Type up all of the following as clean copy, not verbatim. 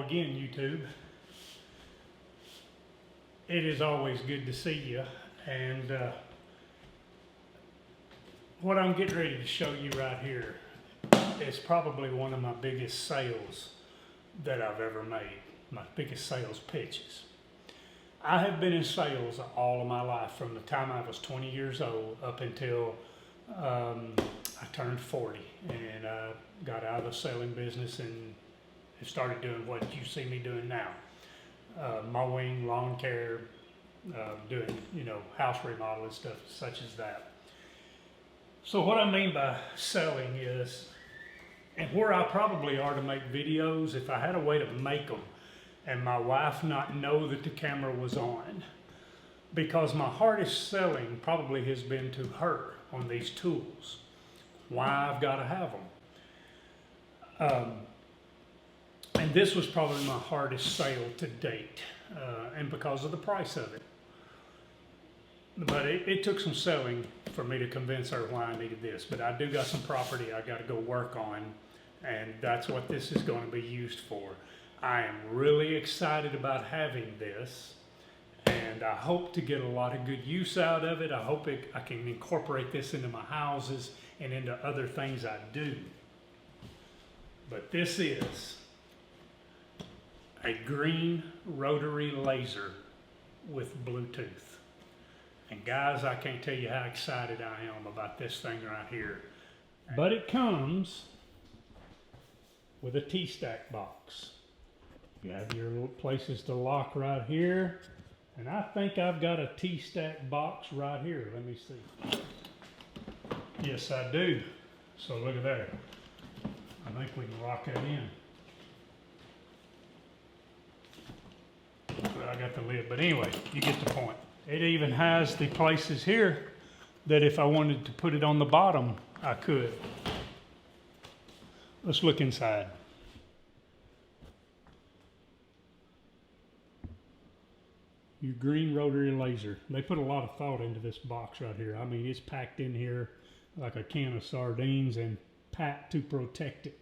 again, YouTube. It is always good to see you, and what I'm getting ready to show you right here is probably one of my biggest sales that I've ever made, my biggest sales pitches. I have been in sales all of my life, from the time I was 20 years old up until I turned 40, and I got out of the selling business and started doing what you see me doing now. Mowing, lawn care, doing, house remodeling stuff such as that. So what I mean by selling is, and where I probably are to make videos, if I had a way to make them and my wife not know that the camera was on, because my hardest selling probably has been to her on these tools, why I've got to have them. And this was probably my hardest sale to date, and because of the price of it. But it took some selling for me to convince her why I needed this. But I do got some property I got to go work on, and that's what this is going to be used for. I am really excited about having this, and I hope to get a lot of good use out of it. I hope I can incorporate this into my houses and into other things I do. But this is a green rotary laser with Bluetooth. And guys, I can't tell you how excited I am about this thing right here. But it comes with a T-stack box. You have your little places to lock right here. And I think I've got a T-stack box right here. Let me see. Yes, I do. So look at there. I think we can lock that in. Well, I got the lid, but anyway, you get the point. It even has the places here that if I wanted to put it on the bottom, I could. Let's look inside. Your green rotary laser. They put a lot of thought into this box right here. I mean, it's packed in here like a can of sardines and packed to protect it.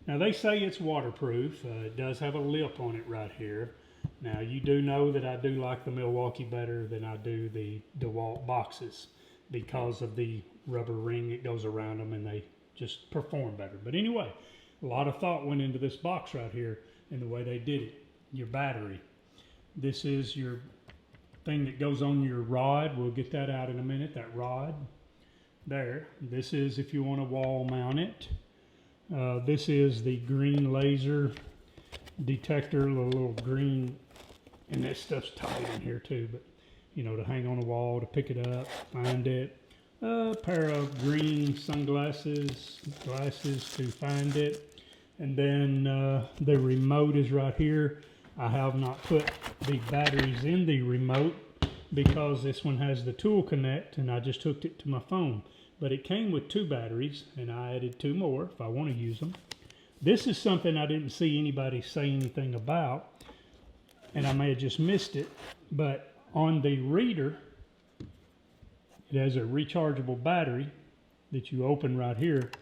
Now, they say it's waterproof. It does have a lip on it right here. Now, you do know that I do like the Milwaukee better than I do the DeWalt boxes because of the rubber ring that goes around them, and they just perform better. But anyway, a lot of thought went into this box right here and the way they did it. Your battery. This is your thing that goes on your rod. We'll get that out in a minute, that rod there. This is if you want to wall mount it. This is the green laser detector, the little green, and that stuff's tight in here too, but to hang on the wall, to pick it up, find it. A pair of green glasses to find it. And then the remote is right here. I have not put the batteries in the remote because this one has the tool connect, and I just hooked it to my phone. But it came with 2 batteries, and I added 2 more if I want to use them. This is something I didn't see anybody say anything about, and I may have just missed it, but on the reader, it has a rechargeable battery that you open right here,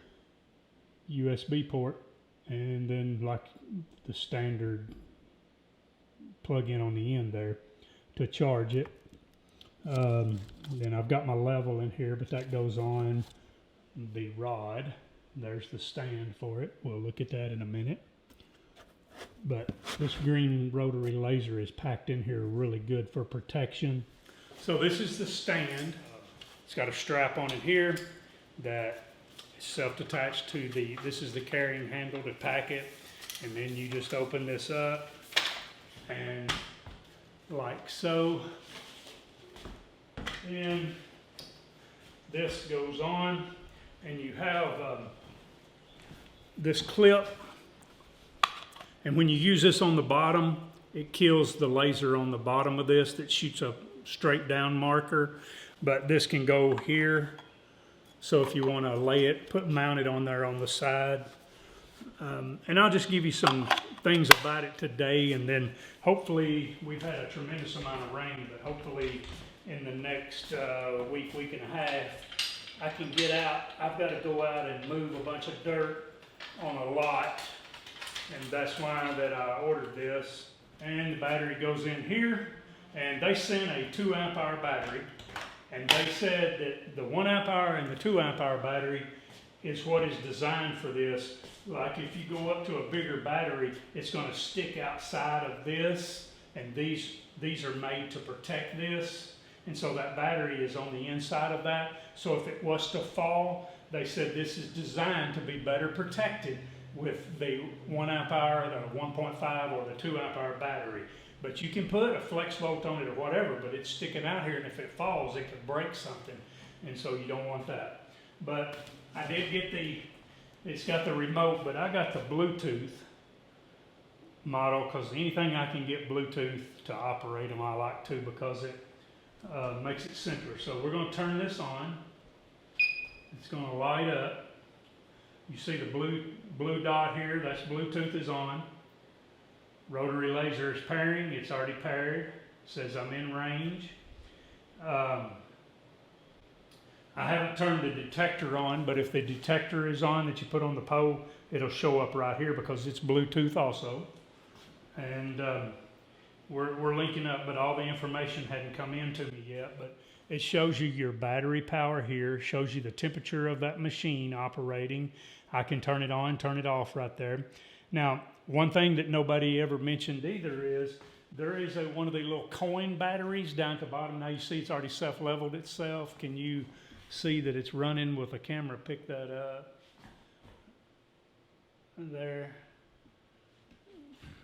USB port, and then like the standard plug-in on the end there to charge it. Then I've got my level in here, but that goes on the rod. There's the stand for it. We'll look at that in a minute. But this green rotary laser is packed in here really good for protection. So this is the stand. It's got a strap on it here that is self-attached to this is the carrying handle to pack it. And then you just open this up and like so. And this goes on, and you have this clip, and when you use this on the bottom, it kills the laser on the bottom of this that shoots a straight down marker, but this can go here, so if you want to lay it, mount it on there on the side. And I'll just give you some things about it today, and then hopefully, we've had a tremendous amount of rain, but hopefully in the next week and a half, I can get out. I've got to go out and move a bunch of dirt on a lot and that's why that I ordered this. And the battery goes in here, and they sent a 2 amp hour battery, and they said that the 1 amp hour and the 2 amp hour battery is what is designed for this. Like if you go up to a bigger battery, it's going to stick outside of this, and these are made to protect this, and so that battery is on the inside of that. So if it was to fall, they said this is designed to be better protected with the 1 amp hour, the 1.5, or the 2 amp hour battery. But you can put a flex volt on it or whatever, but it's sticking out here, and if it falls, it could break something, and so you don't want that. But I did get it's got the remote, but I got the Bluetooth model, because anything I can get Bluetooth to operate them, I like to, because it makes it simpler. So we're going to turn this on. It's going to light up. You see the blue dot here, that's Bluetooth is on. Rotary laser is pairing, it's already paired. It says I'm in range. I haven't turned the detector on, but if the detector is on that you put on the pole, it'll show up right here because it's Bluetooth also. And we're linking up, but all the information hadn't come in to me yet. But it shows you your battery power here, shows you the temperature of that machine operating. I can turn it on, turn it off right there. Now, one thing that nobody ever mentioned either is there is one of the little coin batteries down at the bottom. Now you see it's already self-leveled itself. Can you see that it's running with a camera? Pick that up. There.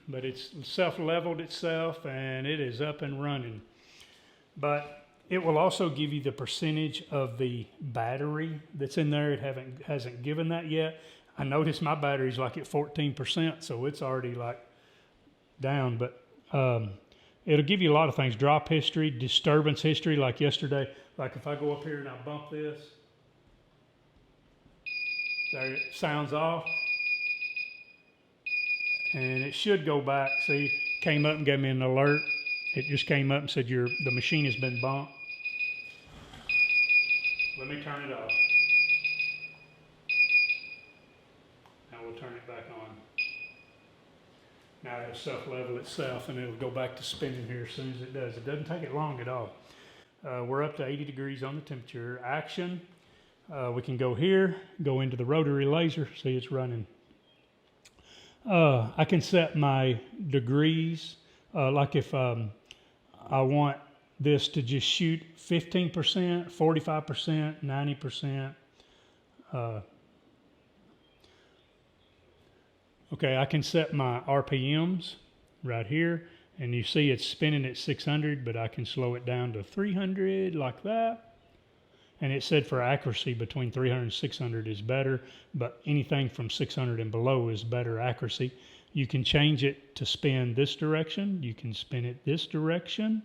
But it's self-leveled itself, and it is up and running. But it will also give you the percentage of the battery that's in there. It hasn't given that yet. I noticed my battery's like at 14%, so it's already like down. But it'll give you a lot of things: drop history, disturbance history. Like yesterday, like if I go up here and I bump this, there it sounds off. And it should go back. See, came up and gave me an alert. It just came up and said the machine has been bumped. Let me turn it off. Now we'll turn it back on. Now it'll self-level itself, and it'll go back to spinning here as soon as it does. It doesn't take it long at all. We're up to 80 degrees on the temperature. Action. We can go here, go into the rotary laser. See, it's running. I can set my degrees, like if I want this to just shoot 15%, 45%, 90%. Okay, I can set my RPMs right here, and you see it's spinning at 600, but I can slow it down to 300 like that. And it said for accuracy between 300 and 600 is better, but anything from 600 and below is better accuracy. You can change it to spin this direction. You can spin it this direction.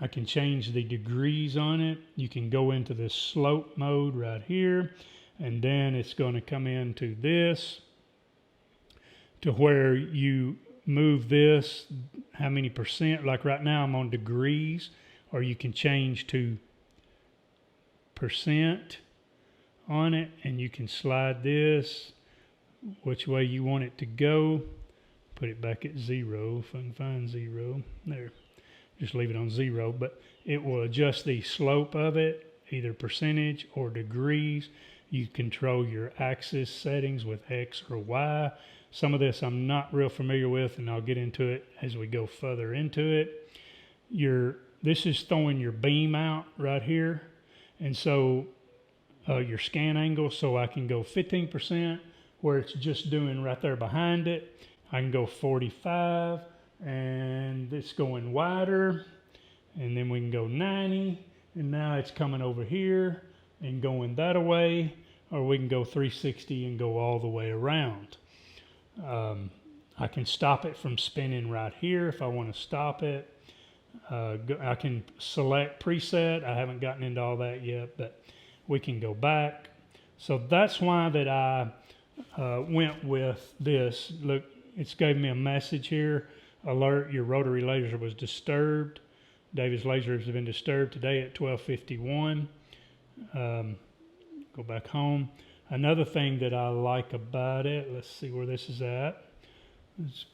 I can change the degrees on it. You can go into this slope mode right here, and then it's going to come into this to where you move this, how many percent. Like right now I'm on degrees, or you can change to percent on it, and you can slide this which way you want it to go. Put it back at 0 if I can find 0. There. Just leave it on 0, but it will adjust the slope of it, either percentage or degrees. You control your axis settings with X or Y. Some of this I'm not real familiar with, and I'll get into it as we go further into it. This is throwing your beam out right here, and so your scan angle, so I can go 15% where it's just doing right there behind it. I can go 45, and it's going wider, and then we can go 90, and now it's coming over here and going that way, or we can go 360 and go all the way around. I can stop it from spinning right here if I want to stop it. I can select preset. I haven't gotten into all that yet, but we can go back. So that's why that I went with this. Look, it's gave me a message here. Alert, your rotary laser was disturbed. David's laser has been disturbed today at 12:51. Go back home. Another thing that I like about it, let's see where this is at. It's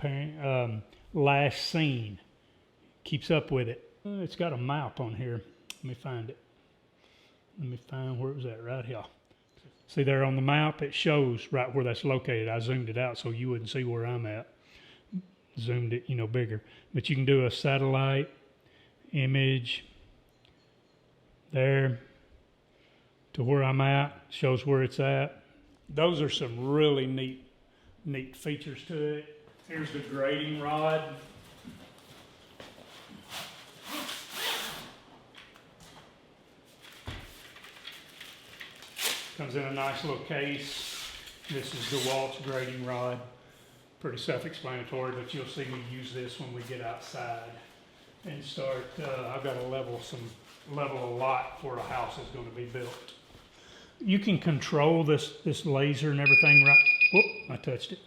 last seen. Keeps up with it. It's got a map on here. Let me find it. Let me find where it was at, right here. See there on the map, it shows right where that's located. I zoomed it out so you wouldn't see where I'm at. Zoomed it, you know, bigger. But you can do a satellite image there to where I'm at, shows where it's at. Those are some really neat features to it. Here's the grading rod. Comes in a nice little case. This is DeWalt's grading rod. Pretty self-explanatory, but you'll see me use this when we get outside and start. I've got to level a lot where a house is going to be built. You can control this laser and everything, right? Whoop, I touched it.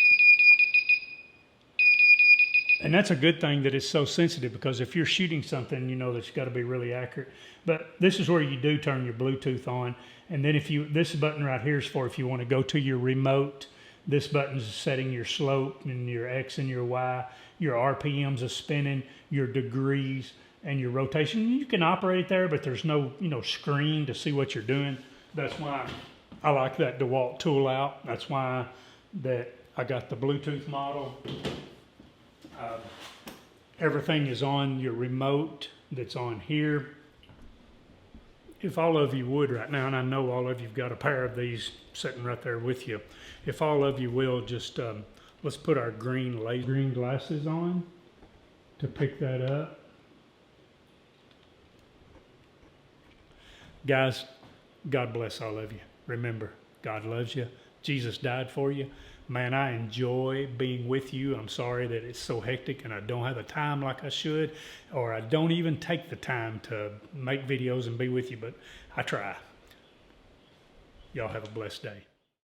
And that's a good thing that it's so sensitive, because if you're shooting something, you know that it's got to be really accurate. But this is where you do turn your Bluetooth on. And then this button right here is for if you want to go to your remote. This button is setting your slope and your X and your Y. Your RPMs are spinning, your degrees and your rotation. You can operate it there, but there's no, screen to see what you're doing. That's why I like that DeWalt tool out. That's why I got the Bluetooth model. Everything is on your remote that's on here. If all of you would right now, and I know all of you've got a pair of these sitting right there with you, if all of you will just, let's put our green glasses on to pick that up. Guys, God bless all of you. Remember, God loves you. Jesus died for you. Man, I enjoy being with you. I'm sorry that it's so hectic and I don't have the time like I should, or I don't even take the time to make videos and be with you, but I try. Y'all have a blessed day.